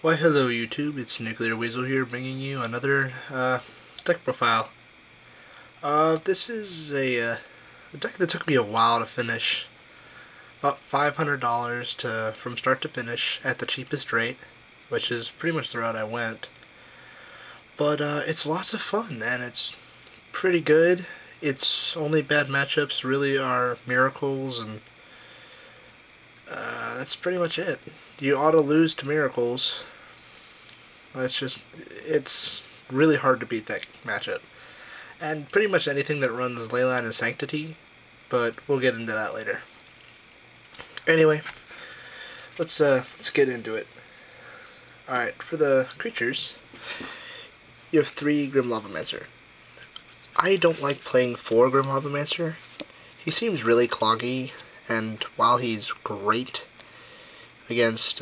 Why hello YouTube, it's Nuclear Weasel here bringing you another deck profile. This is a deck that took me a while to finish. About $500 from start to finish at the cheapest rate, which is pretty much the route I went. But it's lots of fun and it's pretty good. Its only bad matchups really are Miracles, and that's pretty much it. You ought to lose to Miracles. It's really hard to beat that matchup. And pretty much anything that runs Leyline and Sanctity, but we'll get into that later. Anyway, let's get into it. Alright, for the creatures, you have 3 Grim Lavamancer. I don't like playing 4 Grim Lavamancer. He seems really cloggy, and while he's great against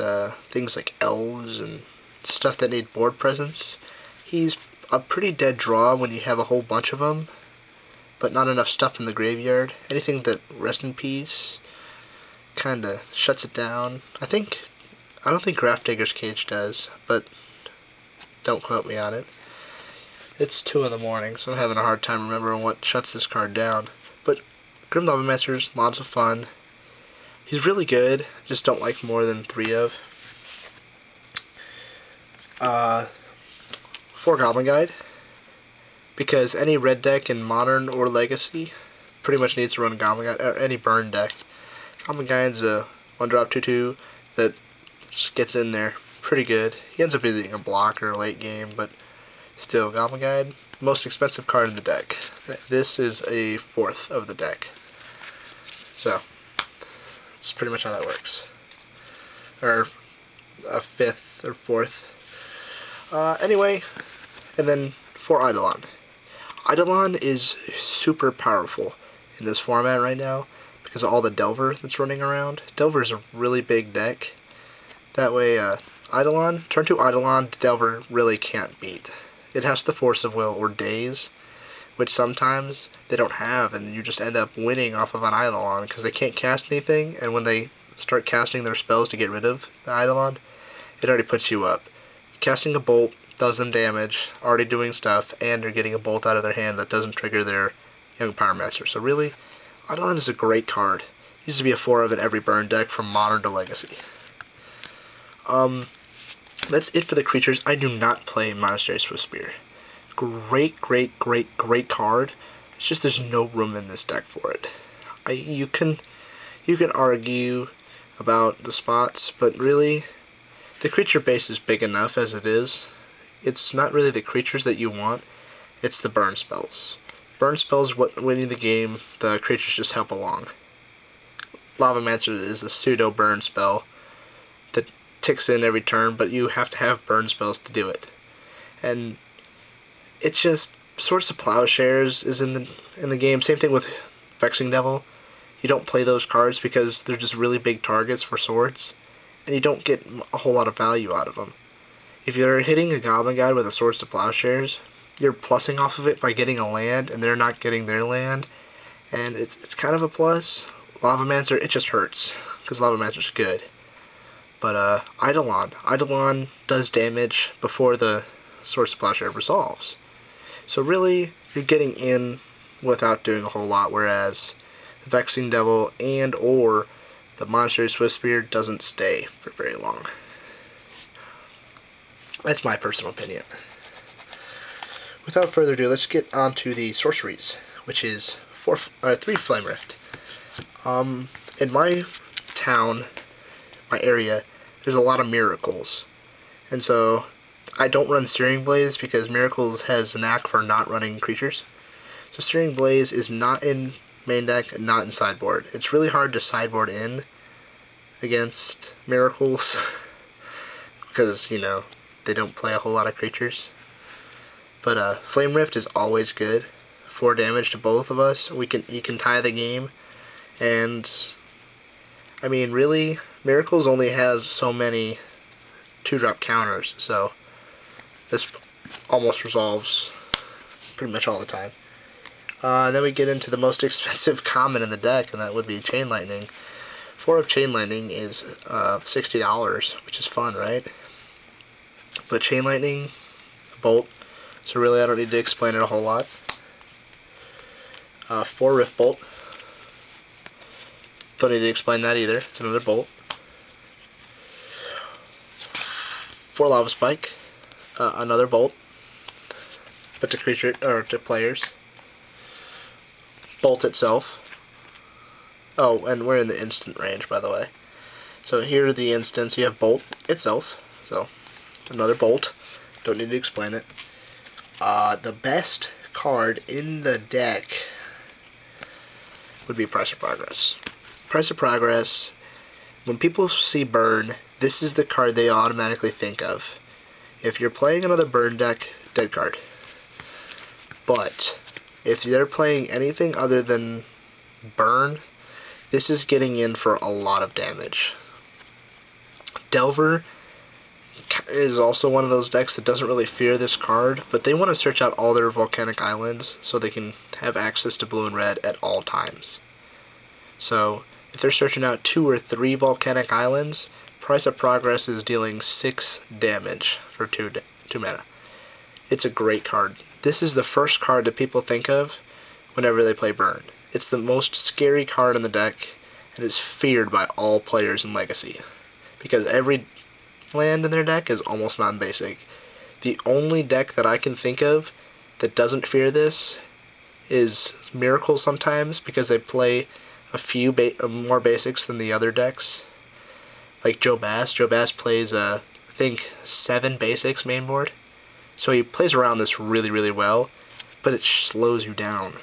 things like elves and stuff that need board presence, he's a pretty dead draw when you have a whole bunch of them, but not enough stuff in the graveyard. Anything that Rest in Peace kinda shuts it down. I don't think Grafdigger's Cage does, but don't quote me on it. It's 2 in the morning, so I'm having a hard time remembering what shuts this card down. But Grim Lavamancer's lots of fun. He's really good, just don't like more than 3 of. 4 Goblin Guide, because any red deck in Modern or Legacy pretty much needs to run Goblin Guide, or any burn deck. Goblin Guide's a 1-drop 2/2 that just gets in there pretty good. He ends up being a blocker late game, but still, Goblin Guide, most expensive card in the deck. This is a 4th of the deck. So, that's pretty much how that works. Or a 5th or 4th. Anyway, and then for Eidolon. Eidolon is super powerful in this format right now because of all the Delver that's running around. Delver is a really big deck. That way, Eidolon, turn 2 Eidolon, Delver really can't beat. It has the Force of Will or Daze, which sometimes they don't have, and you just end up winning off of an Eidolon because they can't cast anything, and when they start casting their spells to get rid of the Eidolon, it already puts you up. Casting a bolt does them damage, already doing stuff, and they're getting a bolt out of their hand that doesn't trigger their Young Powermaster. So really, Eidolon is a great card. Used to be a 4 of in every burn deck from Modern to Legacy. That's it for the creatures. I do not play Monastery Swiftspear. Great card. It's just there's no room in this deck for it. You can argue about the spots, but really, the creature base is big enough as it is. It's not really the creatures that you want, it's the burn spells. Burn spells what winning the game, the creatures just help along. Lavamancer is a pseudo burn spell that ticks in every turn, but you have to have burn spells to do it. And it's just Swords to Plowshares is in the game. Same thing with Vexing Devil. You don't play those cards because they're just really big targets for swords, and you don't get a whole lot of value out of them. If you're hitting a Goblin Guide with a Swords to Plowshares, you're plussing off of it by getting a land, and they're not getting their land, and it's kind of a plus. Lavamancer, it just hurts, because Lavamancer's good. But Eidolon does damage before the Swords to Plowshare resolves. So really, you're getting in without doing a whole lot, whereas the Vexing Devil and or the Monastery Swiftspear doesn't stay for very long. That's my personal opinion. Without further ado, let's get on to the sorceries, which is 3 Flame Rift. In my town, my area, there's a lot of Miracles, and so I don't run Searing Blaze because Miracles has a knack for not running creatures. So Searing Blaze is not in main deck and not in sideboard. It's really hard to sideboard in against Miracles because, you know, they don't play a whole lot of creatures. But Flame Rift is always good. 4 damage to both of us. You can tie the game, and I mean, really, Miracles only has so many 2-drop counters, so this almost resolves pretty much all the time. Then we get into the most expensive common in the deck, and that would be Chain Lightning. 4 of Chain Lightning is $60, which is fun, right? But Chain Lightning, Bolt, so really I don't need to explain it a whole lot. 4 Rift Bolt, don't need to explain that either, it's another Bolt. 4 Lava Spike, another Bolt, but to creature, or to players. Bolt itself. Oh, and we're in the instant range, by the way. So here are the instants. You have Bolt itself. So, another Bolt. Don't need to explain it. The best card in the deck would be Price of Progress. Price of Progress, when people see Burn, this is the card they automatically think of. If you're playing another Burn deck, dead card. But if they're playing anything other than Burn, this is getting in for a lot of damage. Delver is also one of those decks that doesn't really fear this card, but they want to search out all their volcanic islands so they can have access to blue and red at all times. So if they're searching out 2 or 3 volcanic islands, Price of Progress is dealing 6 damage for 2 mana. It's a great card. This is the first card that people think of whenever they play Burn. It's the most scary card in the deck, and is feared by all players in Legacy, because every land in their deck is almost non-basic. The only deck that I can think of that doesn't fear this is Miracle sometimes, because they play a few more basics than the other decks. Like Joe Bass. Joe Bass plays, I think, 7 basics main board. So he plays around this really, really well, but it slows you down.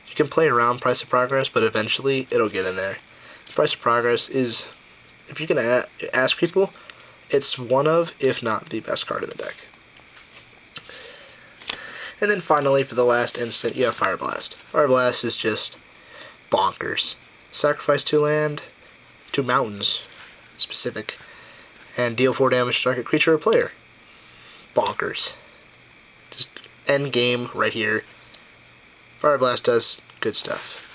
You can play around Price of Progress, but eventually it'll get in there. Price of Progress is, if you can ask people, it's one of, if not the best card in the deck. And then finally, for the last instant, you have Fire Blast. Fire Blast is just bonkers. Sacrifice 2 land, 2 mountains, specific, and deal 4 damage to target creature or player. Bonkers. Just end game right here. Fire Blast does good stuff.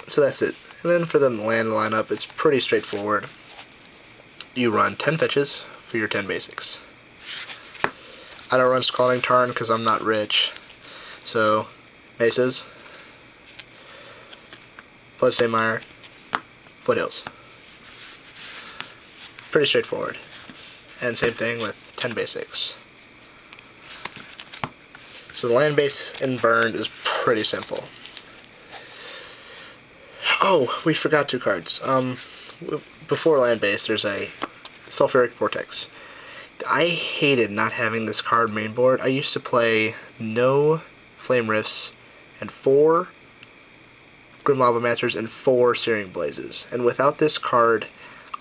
So that's it. And then for the land lineup, it's pretty straightforward. You run 10 fetches for your 10 basics. I don't run Scalding Tarn because I'm not rich. So, Mesas, Bloodstained Foothills. Pretty straightforward. And same thing with 10 basics. So the land base in Burn is pretty simple. Oh, we forgot 2 cards. Before land base, there's a Sulfuric Vortex. I hated not having this card main board. I used to play no Flame Rifts and 4 Grim Lava Masters and 4 Searing Blazes. And without this card,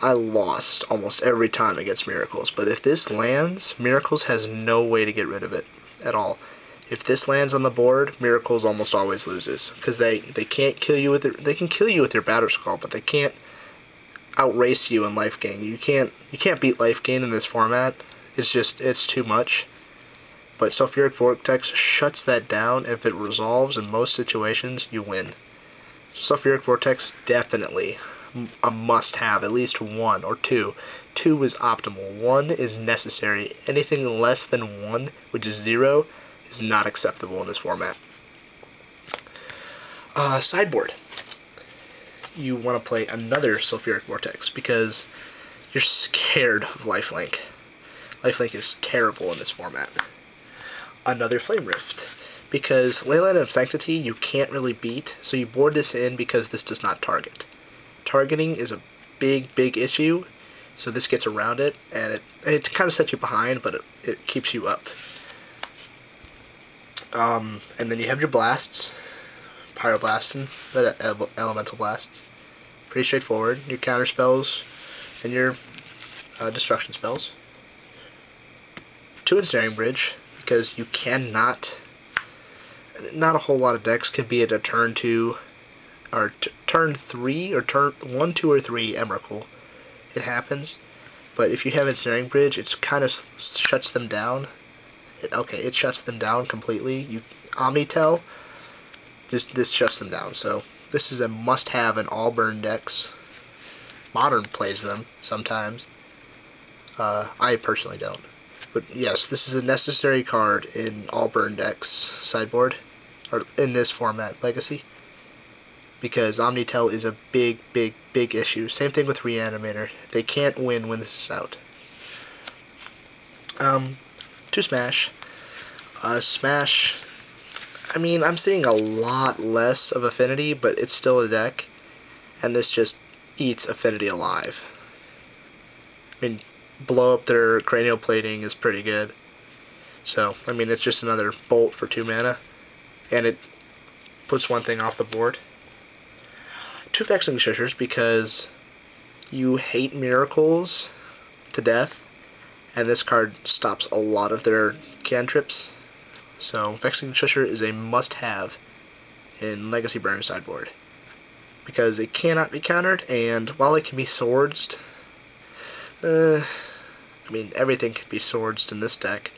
I lost almost every time against Miracles. But if this lands, Miracles has no way to get rid of it at all. If this lands on the board, Miracles almost always loses, because they can't kill you with they can kill you with their Battle Skull, but they can't outrace you in life gain. You can't beat life gain in this format. It's too much. But Sulfuric Vortex shuts that down, and if it resolves in most situations, you win. Sulfuric Vortex, definitely a must-have, at least 1 or 2. 2 is optimal. 1 is necessary. Anything less than 1, which is 0, is not acceptable in this format. Sideboard. You want to play another Sulfuric Vortex because you're scared of Lifelink. Lifelink is terrible in this format. Another Flame Rift, because Leyline of Sanctity you can't really beat, so you board this in because this does not target. Targeting is a big issue, so this gets around it, and it kind of sets you behind, but it keeps you up. And then you have your blasts, Pyroblasts and Elemental Blasts. Pretty straightforward. Your counter spells and your destruction spells. 2 Ensnaring Bridge, because you cannot, not a whole lot of decks can be at a turn 2, or turn 3, or turn 1, 2, or 3 Emrakul. It happens, but if you have Ensnaring Bridge, it kind of shuts them down. It shuts them down completely. Omnitel, this shuts them down. So this is a must-have in all Burn decks. Modern plays them sometimes. I personally don't. But yes, this is a necessary card in all burn decks sideboard, or in this format, Legacy. Because Omnitel is a big, big, big issue. Same thing with Reanimator. They can't win when this is out. To Smash. Smash, I mean, I'm seeing a lot less of Affinity, but it's still a deck. And this just eats Affinity alive. I mean, blow up their cranial plating is pretty good. So, I mean, it's just another bolt for 2 mana. And it puts one thing off the board. 2 Vexing Shishers because you hate miracles to death, and this card stops a lot of their cantrips. So Vexing Shisher is a must-have in Legacy Burn sideboard because it cannot be countered, and while it can be swordsed, I mean, everything can be swordsed in this deck,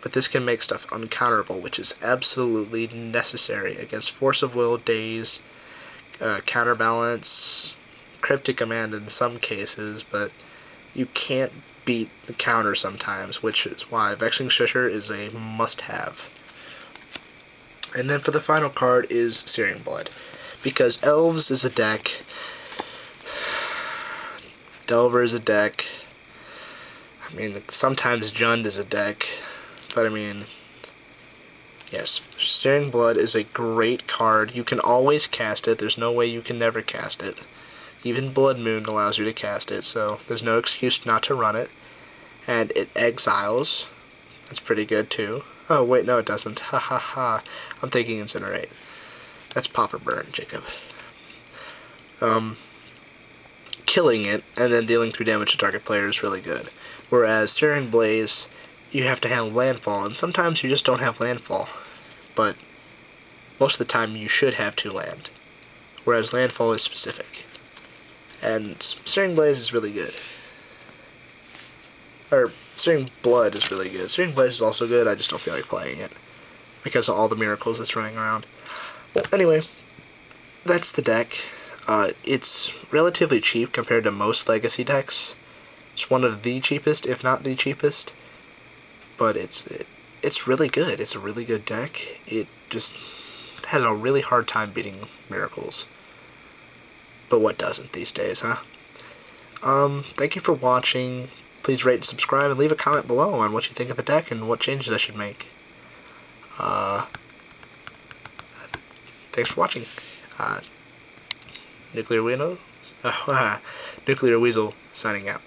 but this can make stuff uncounterable, which is absolutely necessary against Force of Will, Daze, Counterbalance, Cryptic Command in some cases, but you can't beat the counter sometimes, which is why Vexing Shisher is a must-have. And then for the final card is Searing Blood, because Elves is a deck, Delver is a deck, I mean, sometimes Jund is a deck, but I mean, yes, Searing Blood is a great card. You can always cast it. There's no way you can never cast it. Even Blood Moon allows you to cast it, so there's no excuse not to run it. And it exiles. That's pretty good, too. Oh, wait, no, it doesn't. Ha ha ha. I'm thinking Incinerate. That's Pop or Burn, Jacob. Killing it and then dealing 2 damage to target player is really good. Whereas Searing Blaze, you have to handle landfall, and sometimes you just don't have landfall. But most of the time you should have 2 land. Whereas landfall is specific. And Searing Blaze is really good. Or, Searing Blood is really good. Searing Blaze is also good, I just don't feel like playing it. Because of all the miracles that's running around. Well, anyway, that's the deck. It's relatively cheap compared to most Legacy decks. It's one of the cheapest, if not the cheapest. But it's really good. It's a really good deck. It just has a really hard time beating miracles. But what doesn't these days, huh? Thank you for watching. Please rate and subscribe and leave a comment below on what you think of the deck and what changes I should make. Thanks for watching. Nuclear Weasel signing out.